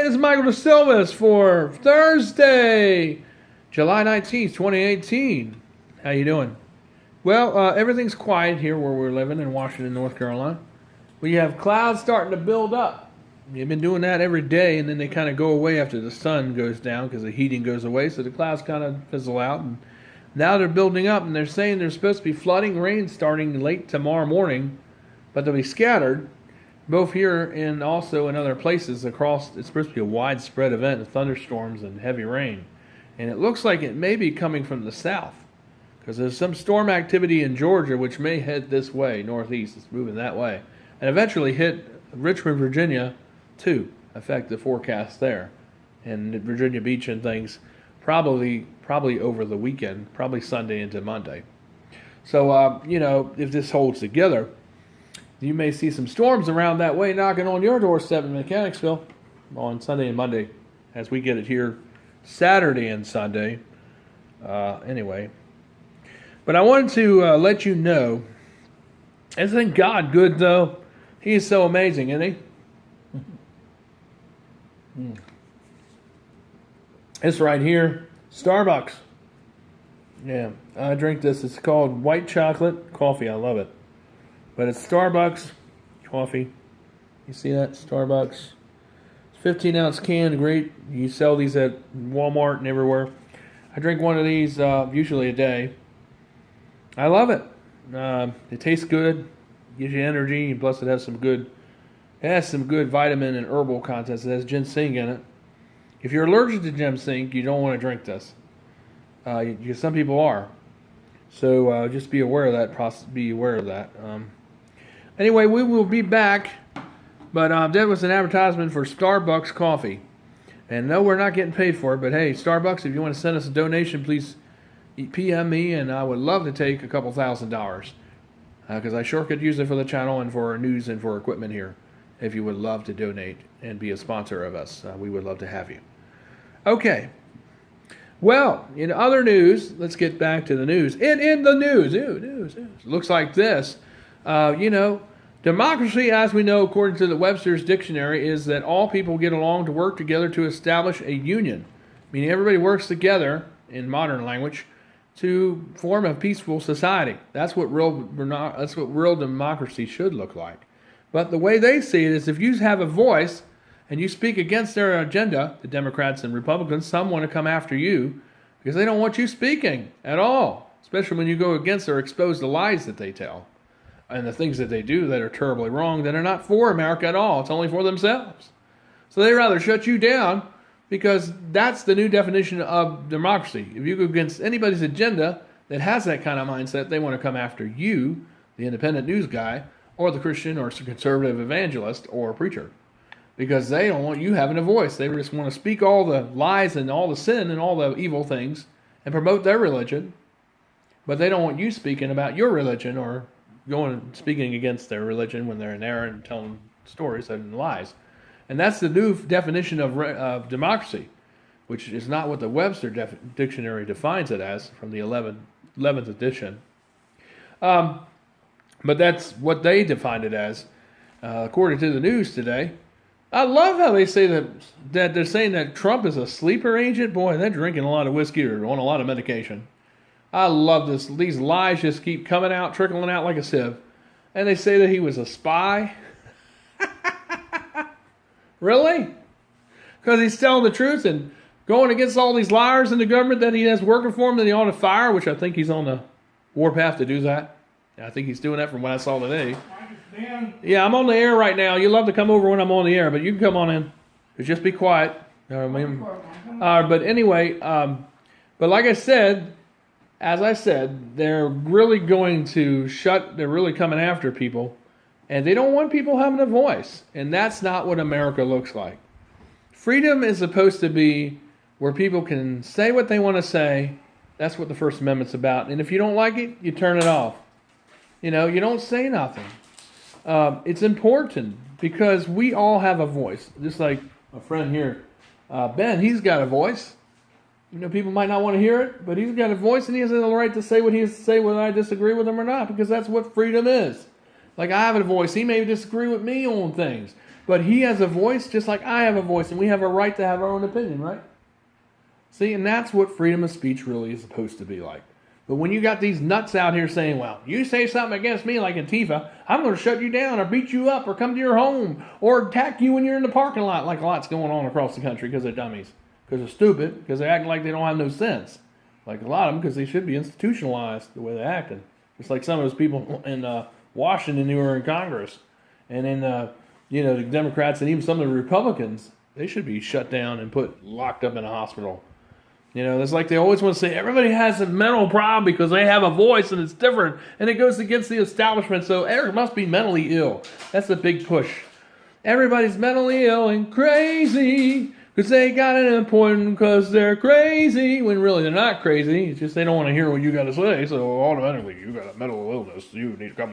This is Michael DeSilvis for Thursday, July 19th, 2018. How you doing? Well, everything's quiet here where we're living in Washington, North Carolina. We have clouds starting to build up. They've been doing that every day, and then they kind of go away after the sun goes down because the heating goes away, so the clouds kind of fizzle out. And now they're building up, and they're saying there's supposed to be flooding rain starting late tomorrow morning, but they'll be scattered, both here and also in other places across. It's supposed to be a widespread event of thunderstorms and heavy rain. And it looks like it may be coming from the south, because there's some storm activity in Georgia which may head this way, northeast. It's moving that way. And eventually hit Richmond, Virginia, too, affect the forecast there. And Virginia Beach and things probably over the weekend, probably Sunday into Monday. So, if this holds together, you may see some storms around that way knocking on your doorstep in Mechanicsville on Sunday and Monday as we get it here Saturday and Sunday. Anyway. But I wanted to let you know, isn't God good, though? He is so amazing, isn't he? It's right here, Starbucks. Yeah, I drink this. It's called white chocolate coffee. I love it. But it's Starbucks coffee. You see that? Starbucks. 15-ounce can, great. You sell these at Walmart and everywhere. I drink one of these usually a day. I love it. It tastes good. Gives you energy. Plus it has some good vitamin and herbal contents. It has ginseng in it. If you're allergic to ginseng, you don't want to drink this. Some people are. So just be aware of that. Be aware of that. Anyway, we will be back. But that was an advertisement for Starbucks coffee. And no, we're not getting paid for it. But hey, Starbucks, if you want to send us a donation, please PM me, and I would love to take a couple $1,000. Because I sure could use it for the channel and for our news and for equipment here. If you would love to donate and be a sponsor of us, we would love to have you. Okay. Well, in other news, let's get back to the news. In the news. News. Looks like this. Democracy, as we know, according to the Webster's Dictionary, is that all people get along to work together to establish a union. Meaning everybody works together, in modern language, to form a peaceful society. That's what real democracy should look like. But the way they see it is if you have a voice and you speak against their agenda, the Democrats and Republicans, some want to come after you because they don't want you speaking at all, especially when you go against or expose the lies that they tell and the things that they do that are terribly wrong, that are not for America at all. It's only for themselves. So they rather shut you down because that's the new definition of democracy. If you go against anybody's agenda that has that kind of mindset, they want to come after you, the independent news guy, or the Christian or conservative evangelist or preacher, because they don't want you having a voice. They just want to speak all the lies and all the sin and all the evil things and promote their religion, but they don't want you speaking about your religion or speaking against their religion when they're in error and telling stories and lies. And that's the new definition of democracy, which is not what the Webster Dictionary defines it as from the 11th edition. But that's what they defined it as, according to the news today. I love how they say that they're saying that Trump is a sleeper agent. Boy, they're drinking a lot of whiskey or on a lot of medication. I love this. These lies just keep coming out, trickling out like a sieve. And they say that he was a spy. Really? Because he's telling the truth and going against all these liars in the government that he has working for him that he ought to fire, which I think he's on the warpath to do that. I think he's doing that from what I saw today. Yeah, I'm on the air right now. You love to come over when I'm on the air, but you can come on in. Just be quiet. But anyway, but like I said, as I said, they're really going to they're really coming after people, and they don't want people having a voice, and that's not what America looks like. Freedom is supposed to be where people can say what they want to say. That's what the First Amendment's about, and if you don't like it, you turn it off. You don't say nothing. It's important because we all have a voice. Just like a friend here, Ben, he's got a voice. People might not want to hear it, but he's got a voice and he has the right to say what he has to say, whether I disagree with him or not, because that's what freedom is. Like I have a voice. He may disagree with me on things. But he has a voice just like I have a voice, and we have a right to have our own opinion, right? See, and that's what freedom of speech really is supposed to be like. But when you got these nuts out here saying, well, you say something against me like Antifa, I'm going to shut you down or beat you up or come to your home or attack you when you're in the parking lot, like a lot's going on across the country because they're dummies, because they're stupid, because they're acting like they don't have no sense. Like a lot of them, because they should be institutionalized the way they're acting. Just like some of those people in Washington who are in Congress and in, the Democrats and even some of the Republicans, they should be shut down and locked up in a hospital. It's like they always want to say everybody has a mental problem because they have a voice and it's different and it goes against the establishment, so Eric must be mentally ill. That's the big push. Everybody's mentally ill and crazy because they got an appointment because they're crazy, when really they're not crazy. It's just they don't want to hear what you got to say, so automatically you got a mental illness. You need to come